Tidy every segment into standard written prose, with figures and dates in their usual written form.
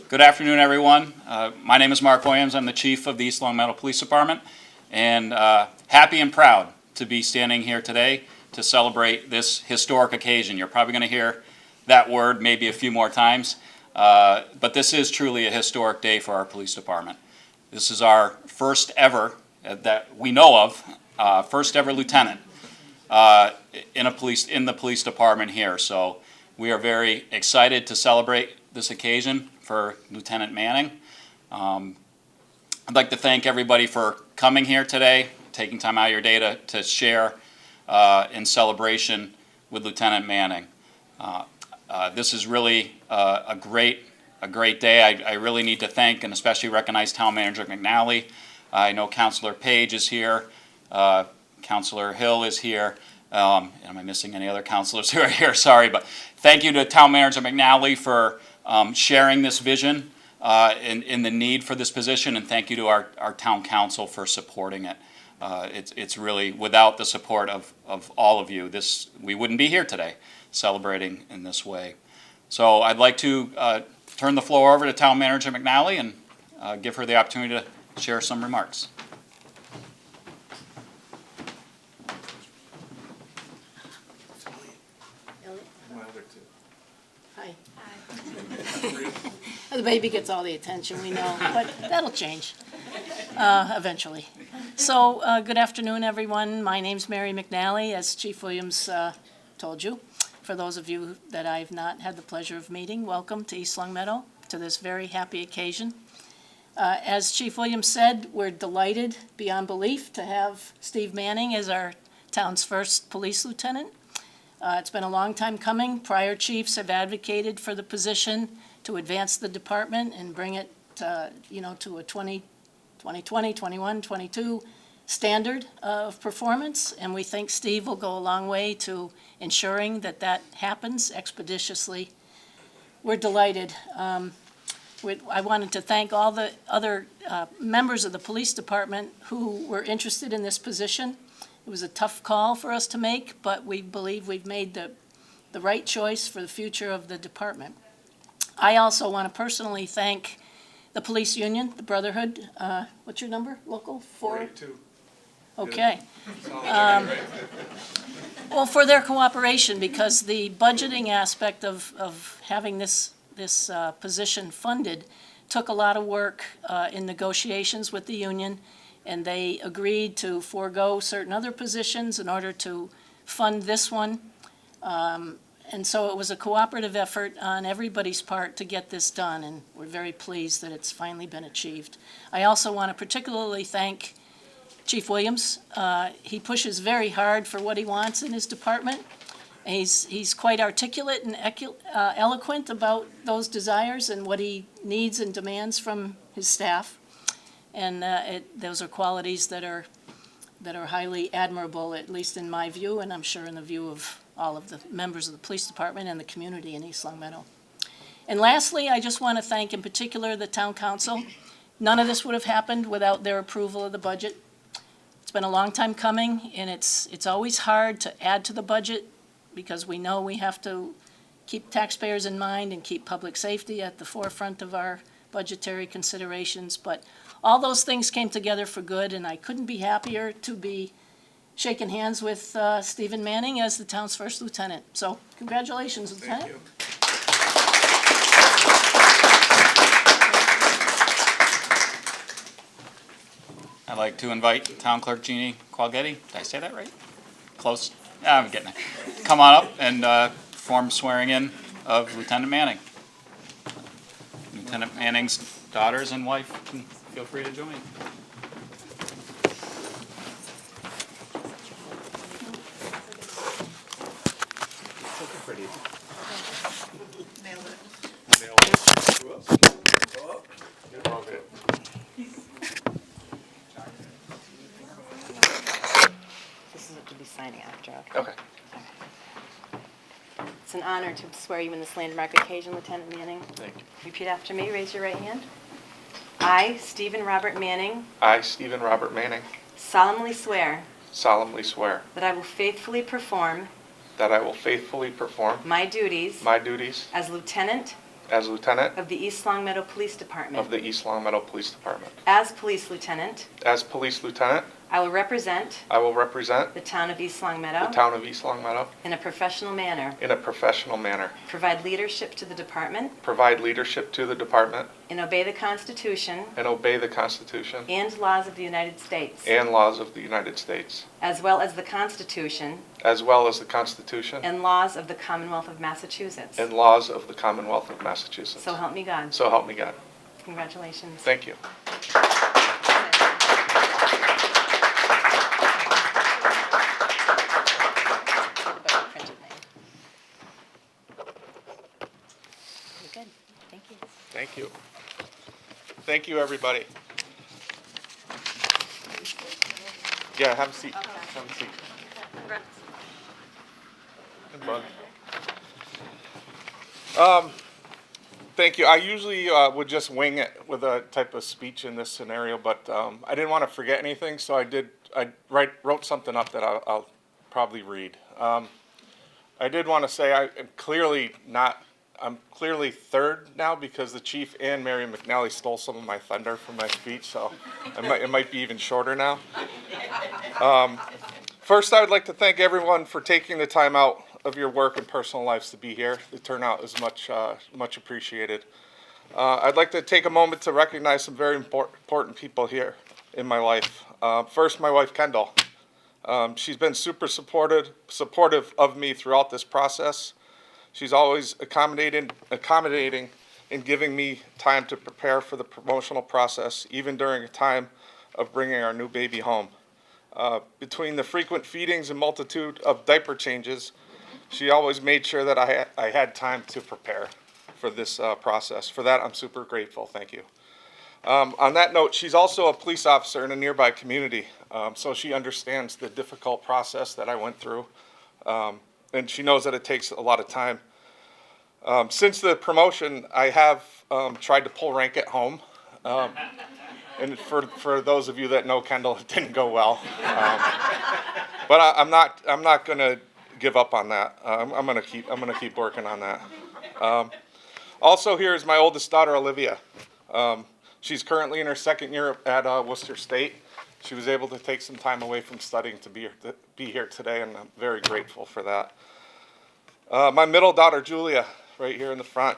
Good afternoon, everyone. My name is Mark Williams. I'm the Chief of the East Longmeadow Police Department, and happy and proud to be standing here today to celebrate this historic occasion. You're probably going to hear that word maybe a few more times, but this is truly a historic day for our police department. This is our first ever, that we know of, first ever lieutenant in the police department here. So we are very excited to celebrate this occasion for Lieutenant Manning. I'd like to thank everybody for coming here today, taking time out of your day to share in celebration with Lieutenant Manning. This is really a great day. I really need to thank and especially recognize Town Manager McNally. I know Councilor Page is here, Councilor Hill is here. Am I missing any other councilors who are here? Sorry, but thank you to Town Manager McNally for sharing this vision in the need for this position, and thank you to our town council for supporting it. It's really, without the support of all of you, we wouldn't be here today celebrating in this way. So I'd like to turn the floor over to Town Manager McNally and give her the opportunity to share some remarks. The baby gets all the attention, we know, but that'll change eventually. So good afternoon, everyone. My name's Mary McNally, as Chief Williams told you. For those of you that I've not had the pleasure of meeting, welcome to East Longmeadow, to this very happy occasion. As Chief Williams said, we're delighted beyond belief to have Steve Manning as our town's first police lieutenant. It's been a long time coming. Prior chiefs have advocated for the position to advance the department and bring it to a 2020, 21, 22 standard of performance. And we think Steve will go a long way to ensuring that that happens expeditiously. We're delighted. I wanted to thank all the other members of the police department who were interested in this position. It was a tough call for us to make, but we believe we've made the right choice for the future of the department. I also want to personally thank the police union, the Brotherhood. What's your number? Local? 482. Okay. Well, for their cooperation, because the budgeting aspect of having this position funded took a lot of work in negotiations with the union, and they agreed to forego certain other positions in order to fund this one. And so it was a cooperative effort on everybody's part to get this done, and we're very pleased that it's finally been achieved. I also want to particularly thank Chief Williams. He pushes very hard for what he wants in his department. He's quite articulate and eloquent about those desires and what he needs and demands from his staff. And those are qualities that are highly admirable, at least in my view, and I'm sure in the view of all of the members of the police department and the community in East Longmeadow. And lastly, I just want to thank in particular the town council. None of this would have happened without their approval of the budget. It's been a long time coming, and it's always hard to add to the budget because we know we have to keep taxpayers in mind and keep public safety at the forefront of our budgetary considerations. But all those things came together for good, and I couldn't be happier to be shaking hands with Stephen Manning as the town's first lieutenant. So congratulations, Lieutenant. Thank you. I'd like to invite Town Clerk Jeannie Qualgetti. Did I say that right? Close? Yeah, I'm getting it. Come on up and perform swearing in of Lieutenant Manning. Lieutenant Manning's daughters and wife can feel free to join. Nailed it. Whoops. Go up. Okay. This is what you'll be signing after. Okay. It's an honor to swear you in this landmark occasion, Lieutenant Manning. Thank you. Repeat after me. Raise your right hand. I, Stephen Robert Manning, I, Stephen Robert Manning, solemnly swear solemnly swear that I will faithfully perform that I will faithfully perform my duties my duties as Lieutenant as Lieutenant of the East Longmeadow Police of Department. the East Longmeadow Police Department. As Police Lieutenant, As Police Lieutenant, I will represent I will represent the town of East the Longmeadow town of East Longmeadow in a professional manner, in a professional manner, provide leadership to the department, provide leadership to the department, and obey the Constitution and obey the Constitution and laws of the United States, and laws of the United States, as well as the Constitution as well as the Constitution and laws of the Commonwealth of Massachusetts. and laws of the Commonwealth of Massachusetts. So help me God. So help me God. Congratulations. Thank you. You're good. Thank you. Thank you. Thank you, everybody. Yeah, have a seat. Have a seat. Good bug. Thank you. I usually would just wing it with a type of speech in this scenario, but I didn't want to forget anything, so I wrote something up that I'll probably read. I did want to say I'm clearly third now because the chief and Mary McNally stole some of my thunder from my speech, so it might be even shorter now. First, I would like to thank everyone for taking the time out of your work and personal lives to be here. The turnout is much appreciated. I'd like to take a moment to recognize some very important people here in my life. First, my wife, Kendall. She's been super supportive of me throughout this process. She's always accommodating and giving me time to prepare for the promotional process, even during a time of bringing our new baby home. Between the frequent feedings and multitude of diaper changes, she always made sure that I had time to prepare for this process. For that, I'm super grateful. Thank you. On that note, she's also a police officer in a nearby community, so she understands the difficult process that I went through, and she knows that it takes a lot of time. Since the promotion, I have tried to pull rank at home, and for those of you that know Kendall, it didn't go well. But I'm not going to give up on that. I'm gonna keep working on that. Also, here is my oldest daughter, Olivia. She's currently in her second year at Worcester State. She was able to take some time away from studying to be here today, and I'm very grateful for that. My middle daughter, Julia, right here in the front.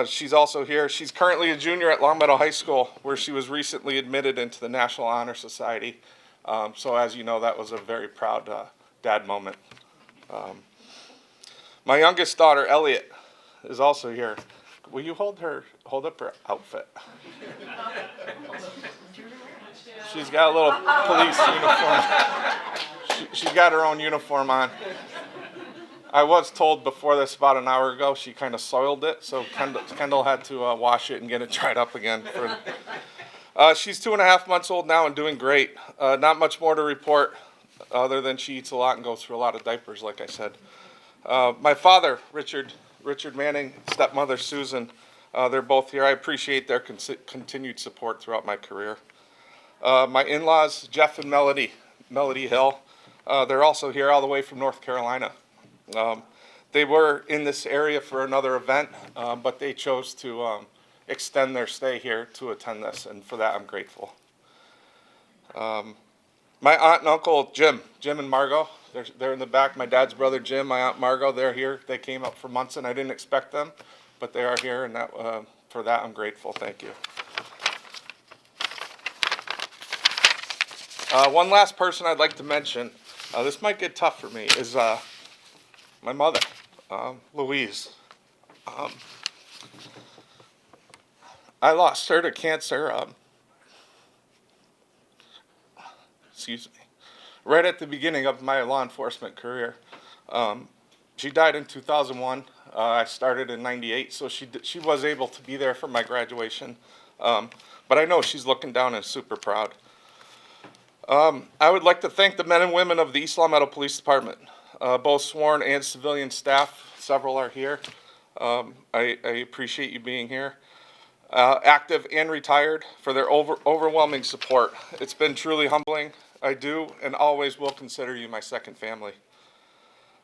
She's also here. She's currently a junior at Longmeadow High School, where she was recently admitted into the National Honor Society. So as you know, that was a very proud dad moment. My youngest daughter, Elliot, is also here. Will you hold up her outfit? She's got a little police uniform. She's got her own uniform on. I was told before this about an hour ago she kind of soiled it, so Kendall had to wash it and get it dried up again. She's 2.5 months old now and doing great. Not much more to report other than she eats a lot and goes through a lot of diapers, like I said. My father, Richard Manning, stepmother, Susan, they're both here. I appreciate their continued support throughout my career. My in-laws, Jeff and Melody Hill, they're also here all the way from North Carolina. They were in this area for another event, but they chose to extend their stay here to attend this, and for that I'm grateful. My aunt and uncle, Jim and Margot, they're in the back. My dad's brother, Jim, my aunt Margot, they're here. They came up for months, and I didn't expect them, but they are here, and for that I'm grateful. Thank you. One last person I'd like to mention, this might get tough for me, is my mother, Louise. I lost her to cancer, right at the beginning of my law enforcement career. She died in 2001. I started in '98, so she was able to be there for my graduation. But I know she's looking down and super proud. I would like to thank the men and women of the East Longmeadow Police Department, both sworn and civilian staff. Several are here. I appreciate you being here. Active and retired, for their overwhelming support. It's been truly humbling. I do and always will consider you my second family.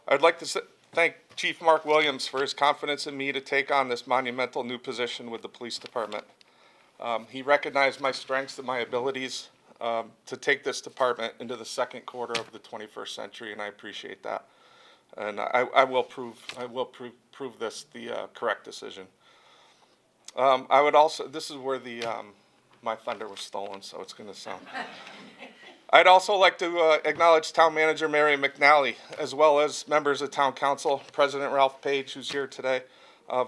I'd like to thank Chief Mark Williams for his confidence in me to take on this monumental new position with the police department. He recognized my strengths and my abilities to take this department into the second quarter of the 21st century, and I appreciate that. And I will prove this the correct decision. I would also, this is where my thunder was stolen, so it's going to sound. I'd also like to acknowledge Town Manager Mary McNally, as well as members of Town Council, President Ralph Page, who's here today,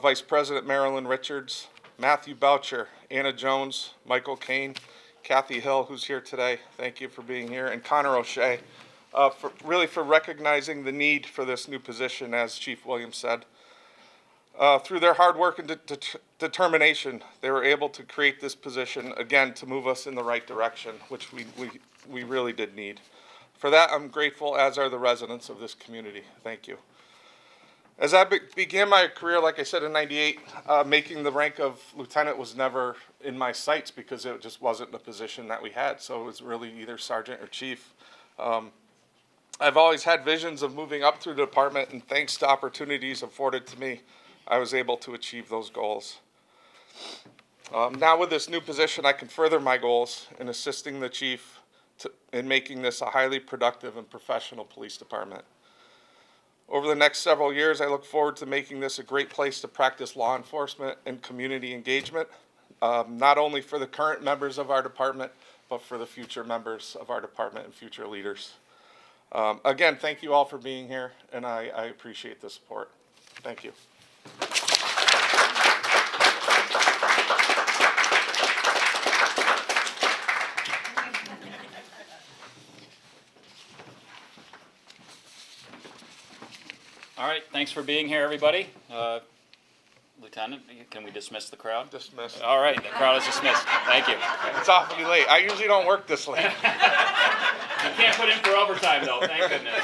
Vice President Marilyn Richards, Matthew Boucher, Anna Jones, Michael Kane, Kathy Hill, who's here today. Thank you for being here, and Connor O'Shea, for recognizing the need for this new position, as Chief Williams said. Through their hard work and determination, they were able to create this position, again, to move us in the right direction, which we really did need. For that, I'm grateful, as are the residents of this community. Thank you. As I began my career, like I said, in '98, making the rank of lieutenant was never in my sights because it just wasn't the position that we had. So it was really either sergeant or chief. I've always had visions of moving up through the department, and thanks to opportunities afforded to me, I was able to achieve those goals. Now with this new position, I can further my goals in assisting the chief in making this a highly productive and professional police department. Over the next several years, I look forward to making this a great place to practice law enforcement and community engagement, not only for the current members of our department, but for the future members of our department and future leaders. Again, thank you all for being here, and I appreciate the support. Thank you. All right, thanks for being here, everybody. Lieutenant, can we dismiss the crowd? Dismissed. All right, the crowd is dismissed. Thank you. It's awfully late. I usually don't work this late. You can't put in for overtime, though, thank goodness.